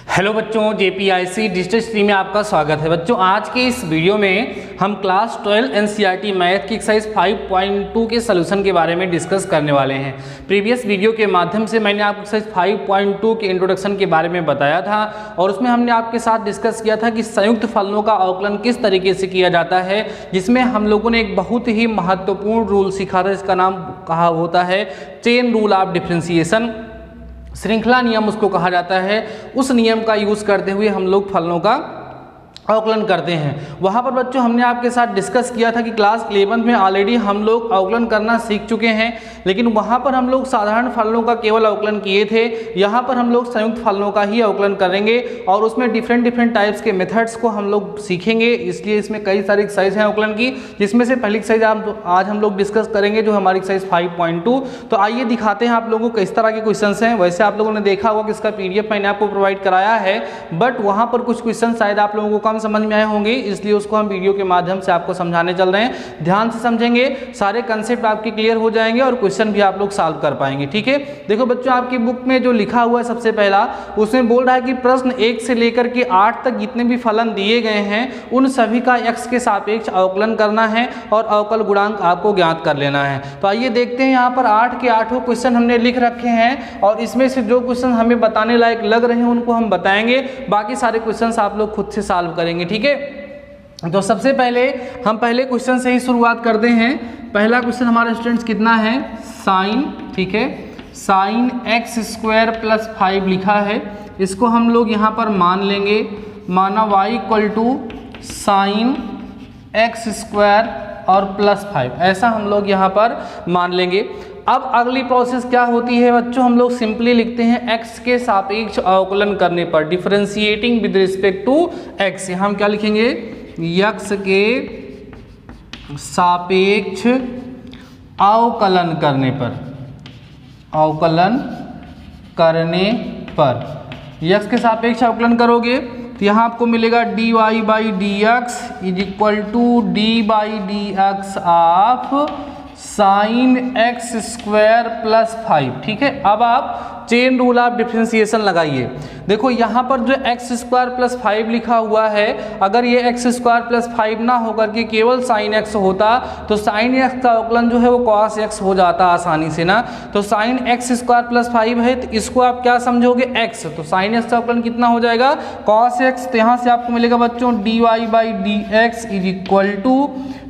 Hello बच्चों, JPIC digital stream में आपका स्वागत है। बच्चों, आज के इस वीडियो में हम क्लास 12 NCERT मैथ की एक्सरसाइज 5.2 के सलूशन के बारे में डिस्कस करने वाले हैं। प्रीवियस वीडियो के माध्यम से मैंने आपको एक्सरसाइज 5.2 के इंट्रोडक्शन के बारे में बताया था और उसमें हमने आपके साथ डिस्कस किया था कि संयुक्त फलनों का अवकलन किस तरीके से किया जाता है, जिसमें हम लोगों ने एक बहुत ही महत्वपूर्ण रूल सीखा था जिसका नाम कहा होता है चेन रूल ऑफ डिफरेंशिएशन। श्रृंखला नियम उसको कहा जाता है। उस नियम का यूज़ करते हुए हम लोग फलनों का अवकलन करते हैं। वहाँ पर बच्चों हमने आपके साथ डिस्कस किया था कि क्लास 11 में ऑलरेडी हम लोग अवकलन करना सीख चुके हैं, लेकिन वहाँ पर हम लोग साधारण फलनों का केवल अवकलन किए थे। यहाँ पर हम लोग संयुक्त फलनों का ही अवकलन करेंगे और उसमें डिफरेंट टाइप्स के मेथड्स को हम लोग सीखेंगे। इसलिए इसमें कई सारी एक्सरसाइज हैं अवकलन की, जिसमें से पहली एक्सरसाइज आज हम लोग डिस्कस करेंगे जो हमारी एक्सरसाइज 5.2। तो आइए दिखाते हैं आप लोगों को किस तरह के क्वेश्चन हैं। वैसे आप लोगों ने देखा होगा कि इसका PDF मैंने आपको प्रोवाइड कराया है, बट वहाँ पर कुछ क्वेश्चन शायद आप लोगों को कम समझ में आए होंगे, इसलिए उसको हम वीडियो के माध्यम से आपको समझाने चल रहे हैं। ध्यान से समझेंगे, सारे कंसेप्ट आपके क्लियर हो जाएंगे और क्वेश्चन भी आप लोग सॉल्व कर पाएंगे। ठीक है, देखो बच्चों, आपकी बुक में जो लिखा हुआ है सबसे पहला, उसमें बोल रहा है कि प्रश्न 1 से लेकर के 8 तक जितने भी फलन दिए गए हैं उन सभी का x के सापेक्ष अवकलन करना है और अवकल गुणांक आपको ज्ञात कर लेना है। तो आइए देखते हैं, यहाँ पर 8 के 8 क्वेश्चन हमने लिख रखे हैं और इसमें से जो क्वेश्चन हमें बताने लायक लग रहे हैं उनको हम बताएंगे, बाकी सारे क्वेश्चन आप लोग खुद से सॉल्व करेंगे। ठीक है, तो सबसे पहले हम पहले क्वेश्चन से ही शुरुआत करते हैं। पहला क्वेश्चन हमारे स्टूडेंट्स कितना है, साइन, ठीक है, साइन x² + 5 लिखा है। इसको हम लोग यहाँ पर मान लेंगे, माना y = साइन x² और +5, ऐसा हम लोग यहाँ पर मान लेंगे। अब अगली प्रोसेस क्या होती है बच्चों, हम लोग सिंपली लिखते हैं x के सापेक्ष अवकलन करने पर, differentiating with respect to x। यहाँ हम क्या लिखेंगे, x के सापेक्ष अवकलन करने पर, अवकलन करने पर x के सापेक्ष अवकलन करोगे तो यहाँ आपको मिलेगा dy/dx = d/dx of sine x² + 5। ठीक है, अब आप चेन रूल ऑफ डिफरेंशिएशन लगाइए। देखो यहाँ पर जो x² + 5 लिखा हुआ है, अगर ये x² + 5 ना होकर के केवल साइन x होता तो साइन x का अवकलन जो है वो cos x हो जाता आसानी से ना। तो साइन x² + 5 है तो इसको आप क्या समझोगे, x, तो साइन x का अवकलन कितना हो जाएगा, cos x। तो यहाँ से आपको मिलेगा बच्चों dy/dx =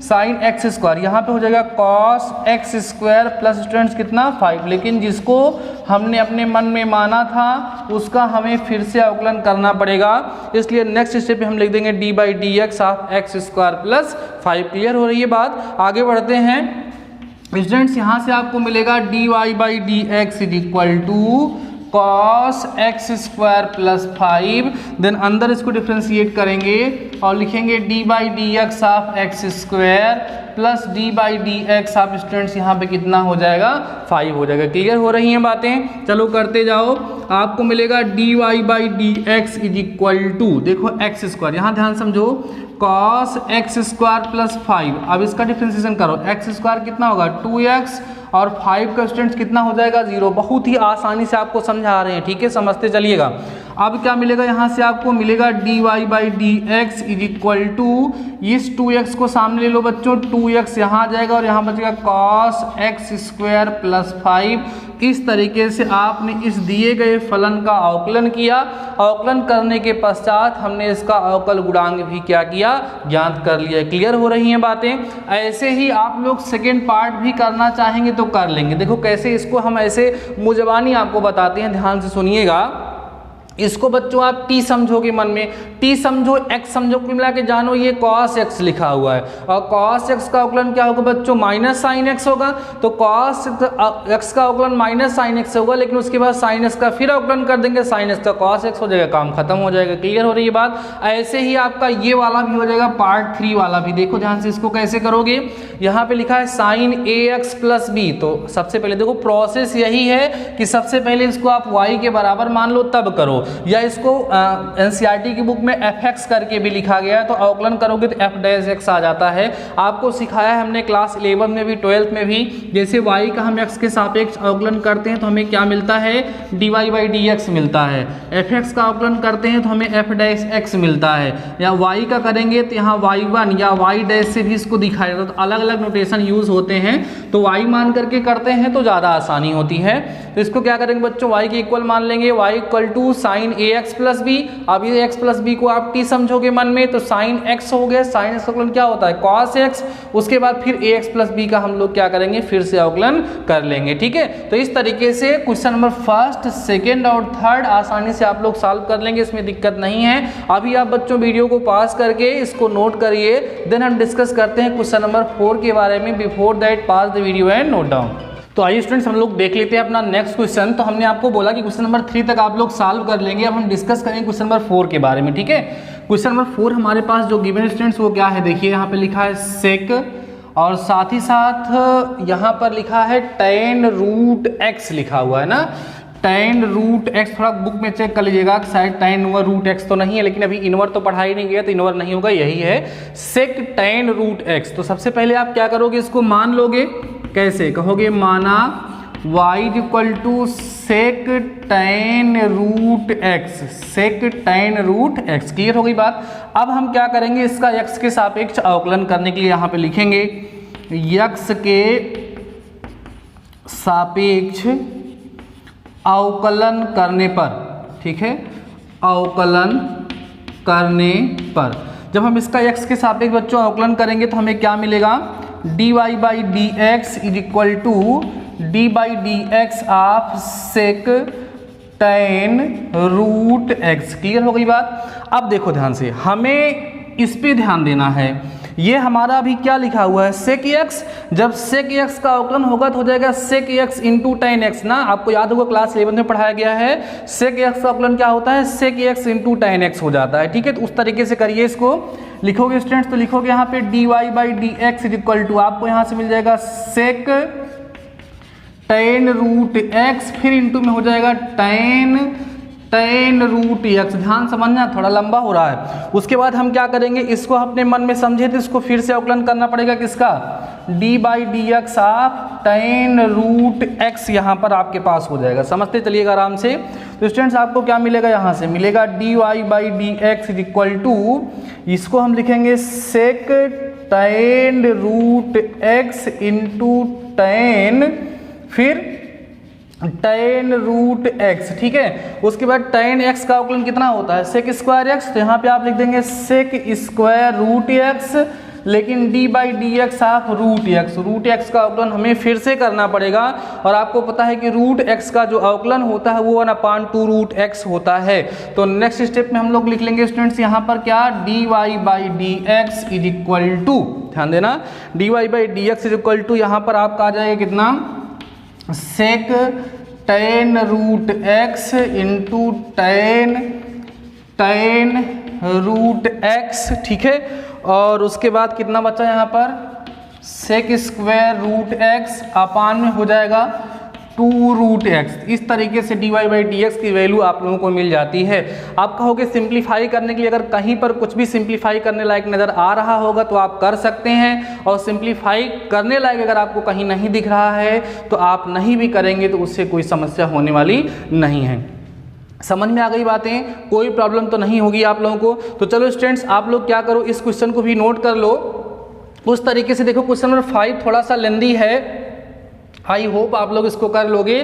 साइन x², यहाँ पे हो जाएगा cos x² प्लस स्टूडेंट्स कितना 5। लेकिन जिसको हमने अपने मन में माना था उसका हमें फिर से अवकलन करना पड़ेगा, इसलिए नेक्स्ट स्टेप पे हम लिख देंगे d/dx ऑफ x² + 5। क्लियर हो रही है बात, आगे बढ़ते हैं स्टूडेंट्स। यहाँ से आपको मिलेगा dy/dx = cos x² + 5। देन अंदर इसको डिफ्रेंशिएट करेंगे और लिखेंगे d/dx of x² plus d/dx of students यहाँ पे कितना हो जाएगा, 5 हो जाएगा। क्लियर हो रही हैं बातें, चलो करते जाओ। आपको मिलेगा dy/dx = देखो x², यहाँ ध्यान समझो, cos x² + 5। अब इसका डिफ्रेंशिएशन करो, x² कितना होगा 2x और 5 का स्टूडेंट्स कितना हो जाएगा 0। बहुत ही आसानी से आपको समझा रहे हैं, ठीक है, समझते चलिएगा। अब क्या मिलेगा, यहाँ से आपको मिलेगा dy/dx = इस 2x को सामने ले लो बच्चों, 2x यहाँ आ जाएगा और यहाँ बचेगा cos x² + 5। इस तरीके से आपने इस दिए गए फलन का अवकलन किया। अवकलन करने के पश्चात हमने इसका अवकल गुणांक भी क्या किया, ज्ञात कर लिया। क्लियर हो रही हैं बातें। ऐसे ही आप लोग सेकेंड पार्ट भी करना चाहेंगे तो कर लेंगे। देखो कैसे इसको हम ऐसे मुजबानी आपको बताते हैं, ध्यान से सुनिएगा। इसको बच्चों आप t समझोगे, मन में t समझो, x समझो, कुल मिला के जानो ये cos x लिखा हुआ है और cos x का अवकलन क्या होगा बच्चों, माइनस साइन x होगा। तो cos x का अवकलन माइनस साइन x होगा, लेकिन उसके बाद साइन x का फिर अवकलन कर देंगे, साइन x का cos x हो जाएगा, काम खत्म हो जाएगा। क्लियर हो रही है बात। ऐसे ही आपका ये वाला भी हो जाएगा, पार्ट 3 वाला भी। देखो ध्यान से, इसको कैसे करोगे, यहाँ पे लिखा है साइन ax + b। तो सबसे पहले देखो प्रोसेस यही है कि सबसे पहले इसको आप y के बराबर मान लो, तब करो। करो, या इसको एनसीईआरटी की बुक में fx करके भी लिखा गया है, तो अवकलन करोगे तो f डैश x आ जाता है। आपको सिखाया है हमने क्लास 11 में भी 12th में भी, जैसे y का हम x के सापेक्ष अवकलन करते हैं तो हमें क्या मिलता है, dy बाई dx मिलता है। fx का अवकलन करते हैं तो हमें f डैश x मिलता है, या y का करेंगे तो यहाँ y1 या y डैश से भी इसको दिखाया जाता है। तो अलग अलग नोटेशन यूज होते हैं, तो y मान करके करते हैं तो ज़्यादा आसानी होती है। तो इसको क्या करेंगे बच्चों, y के इक्वल मान लेंगे, y equal to sine ax plus b. अब ये x प्लस बी को आप t समझोगे मन में, तो साइन x हो गया, साइन x का अवकलन क्या होता है, cos x। उसके बाद फिर ax प्लस बी का हम लोग क्या करेंगे, फिर से अवकलन कर लेंगे। ठीक है, तो इस तरीके से क्वेश्चन नंबर फर्स्ट, सेकेंड और थर्ड आसानी से आप लोग सॉल्व कर लेंगे, इसमें दिक्कत नहीं है। अभी आप बच्चों वीडियो को पास करके इसको नोट करिए, देन हम डिस्कस करते हैं क्वेश्चन नंबर 4 के बारे में। Before that pass the video and note down. तो आइए स्टूडेंट्स हम लोग देख लेते हैं अपना नेक्स्ट क्वेश्चन। तो हमने आपको बोला कि क्वेश्चन नंबर 3 तक आप लोग सॉल्व कर लेंगे, अब हम डिस्कस करेंगे क्वेश्चन नंबर 4 के बारे में। ठीक है, क्वेश्चन नंबर 4 हमारे पास जो गिवन स्टूडेंट्स वो क्या है, देखिए यहाँ पे लिखा है सेक, और साथ ही साथ यहाँ पर लिखा है tan रूट x लिखा हुआ है ना, tan रूट x। थोड़ा बुक में चेक कर लीजिएगा, शायद tan इनवर रूट x तो नहीं है, लेकिन अभी इनवर तो पढ़ा ही नहीं गया तो इनवर नहीं होगा, यही है सेक tan रूट x। तो सबसे पहले आप क्या करोगे, इसको मान लोगे। कैसे कहोगे, माना y equal to sec tan root x, sec tan root x। Clear हो गई बात। अब हम क्या करेंगे, इसका x के सापेक्ष अवकलन करने के लिए यहाँ पे लिखेंगे x के सापेक्ष अवकलन करने पर। ठीक है, अवकलन करने पर जब हम इसका x के सापेक्ष बच्चों अवकलन करेंगे तो हमें क्या मिलेगा, dy by D x is equal to D by D x of sec tan root x। Clear हो गई बात। अब देखो ध्यान से, हमें इस पे ध्यान देना है। ये हमारा अभी क्या लिखा हुआ है, सेक x। जब सेक x का अवकलन होगा तो हो जाएगा सेक x इंटू tan x ना। आपको याद होगा क्लास 11 में पढ़ाया गया है, सेक x का अवकलन क्या होता है, सेक x इंटू tan x हो जाता है। ठीक है, तो उस तरीके से करिए, इसको लिखोगे स्टूडेंट्स तो लिखोगे यहाँ पे dy by D x is equal to, आपको यहाँ से मिल जाएगा सेक tan रूट x, फिर इंटू में हो जाएगा tan रूट x। ध्यान समझना, थोड़ा लंबा हो रहा है। उसके बाद हम क्या करेंगे, इसको अपने मन में समझे तो इसको फिर से अवकलन करना पड़ेगा, किसका, d by D x of tan root x यहाँ पर आपके पास हो जाएगा। समझते चलिएगा आराम से। तो स्टूडेंट्स आपको क्या मिलेगा, यहाँ से मिलेगा dy by D x is equal to, इसको हम लिखेंगे sec tan root x into tan, फिर tan रूट x। ठीक है, उसके बाद tan x का अवकलन कितना होता है, सेक स्क्वायर x। तो यहाँ पे आप लिख देंगे सेक स्क्वायर रूट x, लेकिन d by D x of root x। Root x का अवकलन हमें फिर से करना पड़ेगा, और आपको पता है कि रूट x का जो अवकलन होता है वो 1/2 रूट x होता है। तो नेक्स्ट स्टेप में हम लोग लिख लेंगे स्टूडेंट्स यहाँ पर क्या, dy by D x is equal to, ध्यान देना, dy by D x is equal to यहाँ पर आपका आ जाएगा कितना, sec tan root x into tan root x। ठीक है, और उसके बाद कितना बचा यहाँ पर, सेक स्क्वायर रूट x अपान में हो जाएगा 2 रूट x। इस तरीके से dy बाई डी एक्स की वैल्यू आप लोगों को मिल जाती है। आप कहोगे सिंप्लीफाई करने के लिए, अगर कहीं पर कुछ भी सिंप्लीफाई करने लायक नज़र आ रहा होगा तो आप कर सकते हैं, और सिंप्लीफाई करने लायक अगर आपको कहीं नहीं दिख रहा है तो आप नहीं भी करेंगे तो उससे कोई समस्या होने वाली नहीं है। समझ में आ गई बातें, कोई प्रॉब्लम तो नहीं होगी आप लोगों को। तो चलो स्टूडेंट्स आप लोग क्या करो, इस क्वेश्चन को भी नोट कर लो उस तरीके से। देखो क्वेश्चन नंबर 5 थोड़ा सा लेंदी है, आई होप आप लोग इसको कर लोगे।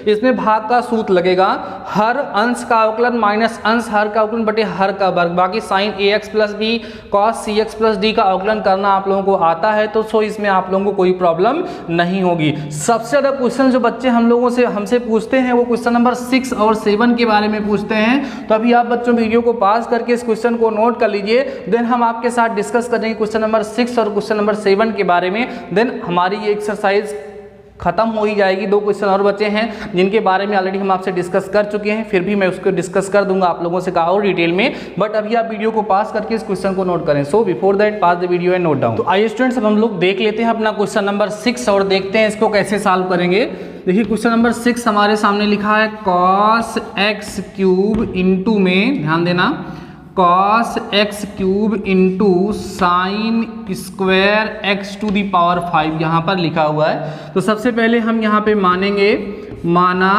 इसमें भाग का सूत्र लगेगा, हर अंश का अवकलन माइनस अंश हर का अवकलन बटे हर का वर्ग। बाकी sine ax plus b cos cx plus d का अवकलन करना आप लोगों को आता है, तो सो इसमें आप लोगों को कोई प्रॉब्लम नहीं होगी। सबसे ज़्यादा क्वेश्चन जो बच्चे हमसे पूछते हैं वो क्वेश्चन नंबर 6 और 7 के बारे में पूछते हैं। तो अभी आप बच्चों वीडियो को पास करके इस क्वेश्चन को नोट कर लीजिए, देन हम आपके साथ डिस्कस करेंगे क्वेश्चन नंबर 6 और क्वेश्चन नंबर 7 के बारे में। देन हमारी ये एक्सरसाइज खत्म हो ही जाएगी। 2 क्वेश्चन और बचे हैं जिनके बारे में ऑलरेडी हम आपसे डिस्कस कर चुके हैं, फिर भी मैं उसको डिस्कस कर दूंगा आप लोगों से कहा और डिटेल में, बट अभी आप वीडियो को पास करके इस क्वेश्चन को नोट करें। So before that pass the video and note down. तो आइए स्टूडेंट्स अब हम लोग देख लेते हैं अपना क्वेश्चन नंबर 6 और देखते हैं इसको कैसे सॉल्व करेंगे। देखिए क्वेश्चन नंबर 6 हमारे सामने लिखा है cos x क्यूब इंटू में, ध्यान देना, cos x cube into sine square x to the power 5 यहाँ पर लिखा हुआ है। तो सबसे पहले हम यहाँ पे मानेंगे, माना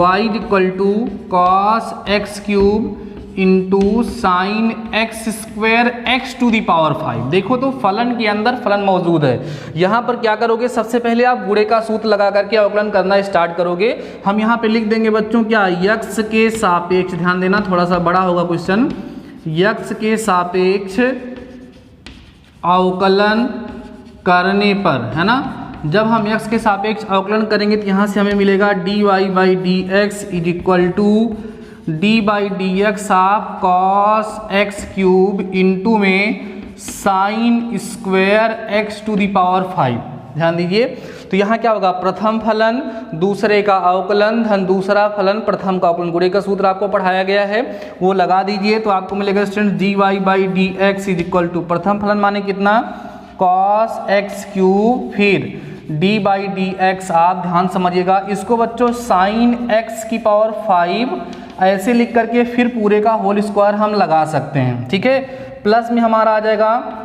y equal to cos x cube into sine x square x to the power 5। देखो तो फलन के अंदर फलन मौजूद है। यहाँ पर क्या करोगे, सबसे पहले आप गुणे का सूत्र लगा करके अवकलन करना स्टार्ट करोगे। हम यहाँ पे लिख देंगे बच्चों क्या, यक्स के सापेक्ष, ध्यान देना थोड़ा सा बड़ा होगा क्वेश्चन, यक्स के सापेक्ष अवकलन करने पर, है ना। जब हम x के सापेक्ष अवकलन करेंगे तो यहाँ से हमें मिलेगा dy by D x is equal to D by D x of cos x cube into में sine square x to the power 5। ध्यान दीजिए, तो यहाँ क्या होगा, प्रथम फलन दूसरे का अवकलन धन दूसरा फलन प्रथम का अवकलन, गुणे का सूत्र आपको पढ़ाया गया है वो लगा दीजिए। तो आपको मिलेगा student dy by D x is equal to, प्रथम फलन माने कितना, कॉस एक्स क्यूब, फिर डी बाई डी एक्स, आप ध्यान समझिएगा इसको बच्चों, साइन एक्स की पावर 5 ऐसे लिख करके फिर पूरे का होल स्क्वायर हम लगा सकते हैं, ठीक है। प्लस में हमारा आ जाएगा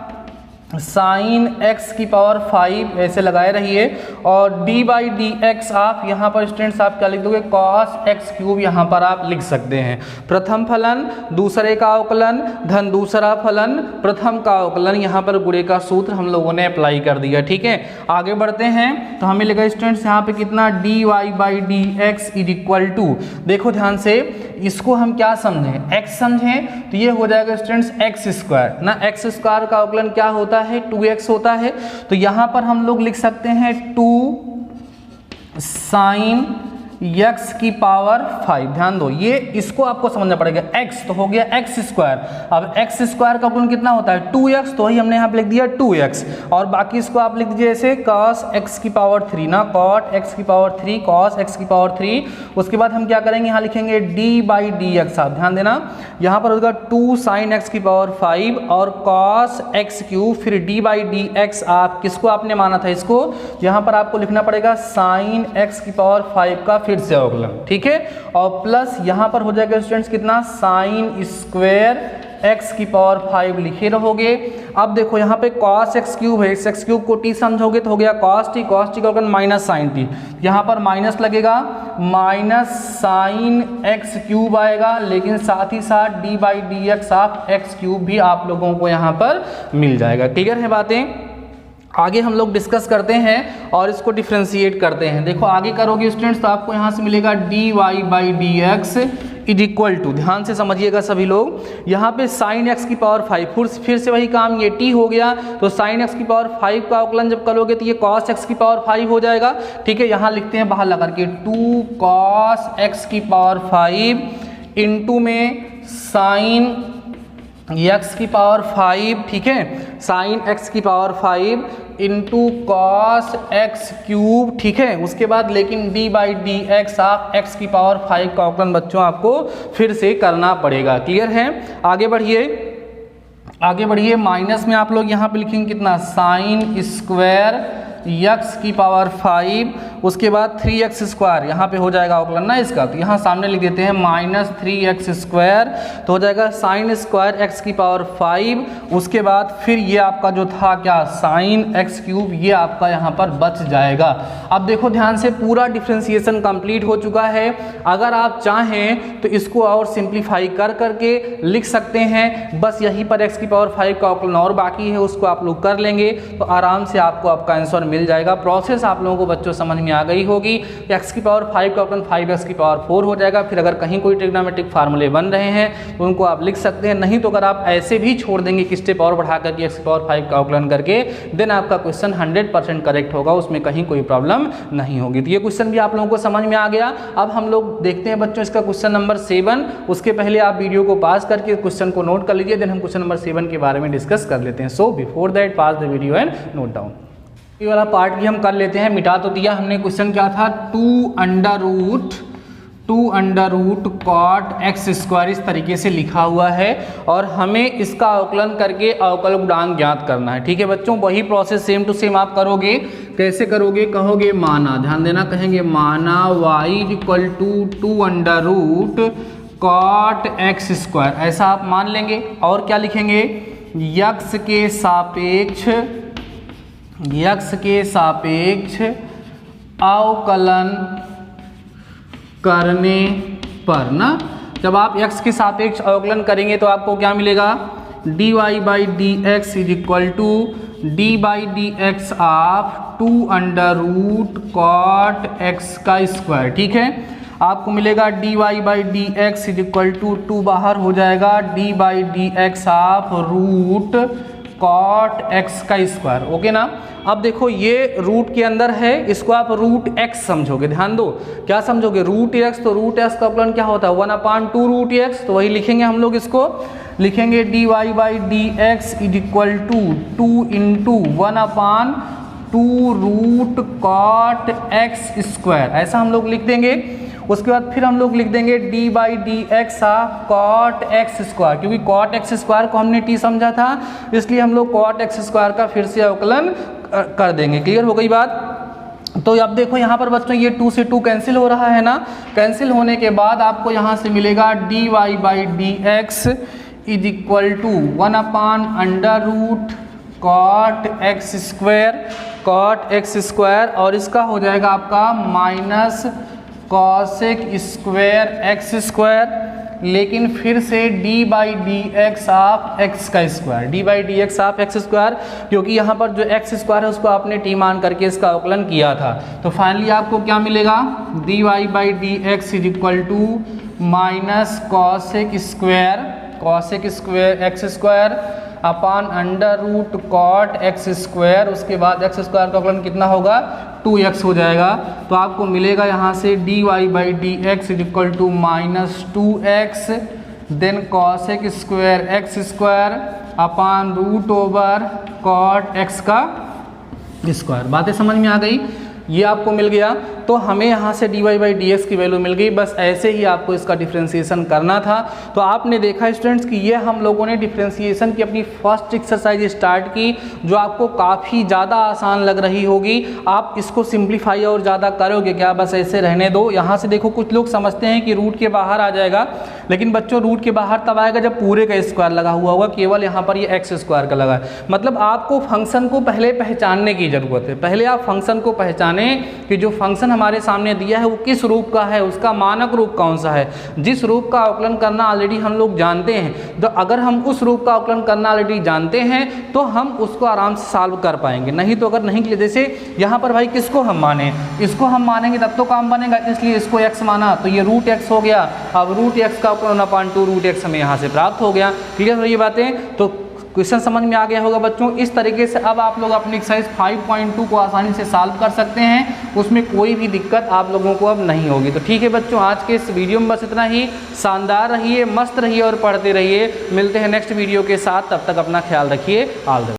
साइन एक्स की पावर 5 ऐसे लगाए रहिए, और डी बाई डी एक्स आप यहाँ पर स्टूडेंट्स आप क्या लिख दोगे, कॉस एक्स क्यूब यहाँ पर आप लिख सकते हैं। प्रथम फलन दूसरे का अवकलन धन दूसरा फलन प्रथम का अवकलन, यहाँ पर गुणे का सूत्र हम लोगों ने अप्लाई कर दिया, ठीक है। आगे बढ़ते हैं तो हमें लिखा स्टूडेंट्स यहाँ पे कितना, d y by D x is equal to, देखो ध्यान से इसको हम क्या समझें, x समझें तो ये हो जाएगा स्टूडेंट्स एक्स स्क्वायर ना, एक्स स्क्वायर का अवकलन क्या होता है, 2x होता है। तो यहां पर हम लोग लिख सकते हैं 2 साइन x की पावर 5। ध्यान दो, ये इसको आपको समझना पड़ेगा, x तो हो गया एक्स स्क्वायर, अब एक्स स्क्वायर का अवकलन कितना होता है 2x, तो ही हमने यहाँ पे लिख दिया 2x, और बाकी इसको आप लिख दीजिए ऐसे cos x की पावर 3 ना, cot x की पावर 3 cos x की पावर 3। उसके बाद हम क्या करेंगे, यहाँ लिखेंगे d बाई डी एक्स, आप ध्यान देना यहाँ पर होगा 2 साइन x की पावर 5 और cos x क्यूब, फिर d बाई डी एक्स, आप किसको आपने माना था, इसको यहाँ पर आपको लिखना पड़ेगा साइन x की पावर 5 का फिर से अवकलन, ठीक है। और प्लस यहाँ पर हो जाएगा स्टूडेंट्स कितना, साइन स्क्वायर x की पावर 5 लिखे रहोगे। अब देखो यहाँ पे cos x क्यूब है, इस x क्यूब को t समझोगे तो हो गया cos t का अवकलन माइनस साइन t, यहाँ पर माइनस लगेगा, माइनस साइन x क्यूब आएगा, लेकिन साथ ही साथ d by D x of x cube भी आप लोगों को यहाँ पर मिल जाएगा। क्लियर है बातें, आगे हम लोग डिस्कस करते हैं और इसको डिफ्रेंशिएट करते हैं। देखो आगे करोगे स्टूडेंट्स तो आपको यहाँ से मिलेगा d y by D x is equal to, ध्यान से समझिएगा सभी लोग, यहाँ पे साइन एक्स की पावर 5, फिर से वही काम, ये t हो गया तो साइन एक्स की पावर 5 का अवकलन जब करोगे तो ये कॉस एक्स की पावर 5 हो जाएगा, ठीक है। यहाँ लिखते हैं बाहर लगा के 2 कॉस एक्स की पावर 5 इंटू में साइन x की पावर 5, ठीक है, साइन x की power 5 into cos x cube, ठीक है। उसके बाद लेकिन d by D x of x की पावर 5 का अवकलन बच्चों आपको फिर से करना पड़ेगा। क्लियर है, आगे बढ़िए, माइनस में आप लोग यहाँ पे लिखेंगे कितना, साइन स्क्वायर x की पावर 5, उसके बाद 3x स्क्वायर, यहाँ पे हो जाएगा अवकलन ना इसका, तो यहाँ सामने लिख देते हैं माइनस 3x स्क्वायर, तो हो जाएगा साइन स्क्वायर x की पावर 5। उसके बाद फिर ये आपका जो था क्या, साइन x क्यूब, ये आपका यहाँ पर बच जाएगा। अब देखो ध्यान से, पूरा डिफ्रेंसिएशन कंप्लीट हो चुका है। अगर आप चाहें तो इसको और सिंप्लीफाई कर करके लिख सकते हैं, बस यहीं पर x की पावर 5 का अवकलन और बाकी है, उसको आप लोग कर लेंगे तो आराम से आपको आपका आंसर मिल जाएगा। प्रोसेस आप लोगों को बच्चों समझ में आ गई होगी। x की पावर 5 का अवकलन 5x की पावर 4 हो जाएगा। फिर अगर कहीं कोई ट्रिग्नोमेट्रिक फार्मूले बन रहे हैं तो उनको आप लिख सकते हैं, नहीं तो अगर आप ऐसे भी छोड़ देंगे कि स्टेप और बढ़ा करके x की पावर 5 का अवकलन करके, देन आपका क्वेश्चन 100% करेक्ट होगा, उसमें कहीं कोई प्रॉब्लम नहीं होगी। तो ये क्वेश्चन भी आप लोगों को समझ में आ गया। अब हम लोग देखते हैं बच्चों इसका क्वेश्चन नंबर 7। उसके पहले आप वीडियो को पास करके क्वेश्चन को नोट कर लीजिए, देन हम क्वेश्चन नंबर 7 के बारे में डिस्कस कर लेते हैं। So before that pass the video and note down. ये वाला पार्ट भी हम कर लेते हैं, मिटा तो दिया हमने। क्वेश्चन क्या था, 2 under root 2 under root cot x square इस तरीके से लिखा हुआ है और हमें इसका अवकलन करके अवकल गुणांक ज्ञात करना है। ठीक है बच्चों, वही प्रोसेस सेम टू सेम आप करोगे। कैसे करोगे? कहोगे माना, ध्यान देना, कहेंगे माना y equal to 2 under root cot x square, ऐसा आप मान लेंगे। और क्या लिखेंगे? यक्स के सापेक्ष अवकलन करने पर ना, जब आप x के सापेक्ष अवकलन करेंगे तो आपको क्या मिलेगा? dy by D x is equal to D by D x of 2 under root cot x का स्क्वायर। ठीक है, आपको मिलेगा dy by D x is equal to 2 बाहर हो जाएगा, d by D x of root cot x का square. Okay ना। अब देखो ये रूट के अंदर है, इसको आप रूट एक्स समझोगे। ध्यान दो, क्या समझोगे? रूट एक्स, तो रूट एक्स का अवकलन क्या होता है? 1/2 रूट एक्स, तो वही लिखेंगे हम लोग। इसको लिखेंगे dy by D x is equal to 2 into 1/2 root cot x square, ऐसा हम लोग लिख देंगे। उसके बाद फिर हम लोग लिख देंगे d by D x cot x square, क्योंकि कॉट एक्स स्क्वायर को हमने t समझा था, इसलिए हम लोग कॉट एक्स स्क्वायर का फिर से अवकलन कर देंगे। क्लियर हो गई बात? तो अब देखो यहाँ पर बच्चों ये 2 से 2 कैंसिल हो रहा है ना। कैंसिल होने के बाद आपको यहाँ से मिलेगा dy by D x is equal to 1/अंडर रूट कॉट एक्स स्क्वायर, और इसका हो जाएगा आपका minus cosec square x square, लेकिन फिर से d by D x of X का square, d by D x of X square, क्योंकि यहाँ पर जो एक्स स्क्वायर है उसको आपने t मान करके इसका अवकलन किया था। तो फाइनली आपको क्या मिलेगा? dy by D x is equal to minus cosec square x square upon under root cot x square, उसके बाद एक्स स्क्वायर का अवकलन कितना होगा? 2x हो जाएगा। तो आपको मिलेगा यहाँ से dy by D x is equal to minus 2x then cosec square x square upon root over cot x का स्क्वायर। बातें समझ में आ गई? ये आपको मिल गया। तो हमें यहाँ से dy बाई डी एक्स की वैल्यू मिल गई। बस ऐसे ही आपको इसका डिफ्रेंसिएशन करना था। तो आपने देखा स्टूडेंट्स कि ये हम लोगों ने डिफ्रेंसिएशन की अपनी फर्स्ट एक्सरसाइज स्टार्ट की, जो आपको काफ़ी ज़्यादा आसान लग रही होगी। आप इसको सिंप्लीफाई और ज़्यादा करोगे क्या? बस ऐसे रहने दो। यहाँ से देखो कुछ लोग समझते हैं कि रूट के बाहर आ जाएगा, लेकिन बच्चों रूट के बाहर तब आएगा जब पूरे का स्क्वायर लगा हुआ होगा, केवल यहाँ पर ये एक्स स्क्वायर का लगा है। मतलब आपको फंक्शन को पहले पहचानने की ज़रूरत है। पहले आप फंक्शन को पहचाने कि जो फंक्शन हमारे सामने दिया है वो किस रूप का है, उसका मानक रूप कौन सा है। जिस रूप का अवकलन करना ऑलरेडी हम लोग जानते हैं, तो अगर हम उस रूप का अवकलन करना ऑलरेडी जानते हैं तो हम उसको आराम से सॉल्व कर पाएंगे। नहीं तो अगर नहीं, जैसे यहाँ पर भाई किसको हम माने, इसको हम मानेंगे तब तो काम बनेगा, इसलिए इसको x माना तो ये रूट x हो गया। अब रूट x का अवकलन 1/2 रूट x हमें यहाँ से प्राप्त हो गया। क्लियर हो ये बातें? तो क्वेश्चन समझ में आ गया होगा बच्चों। इस तरीके से अब आप लोग अपनी एक्सरसाइज 5.2 को आसानी से सॉल्व कर सकते हैं, उसमें कोई भी दिक्कत आप लोगों को अब नहीं होगी। तो ठीक है बच्चों, आज के इस वीडियो में बस इतना ही। शानदार रहिए, मस्त रहिए और पढ़ते रहिए। मिलते हैं नेक्स्ट वीडियो के साथ, तब तक अपना ख्याल रखिए। All the best.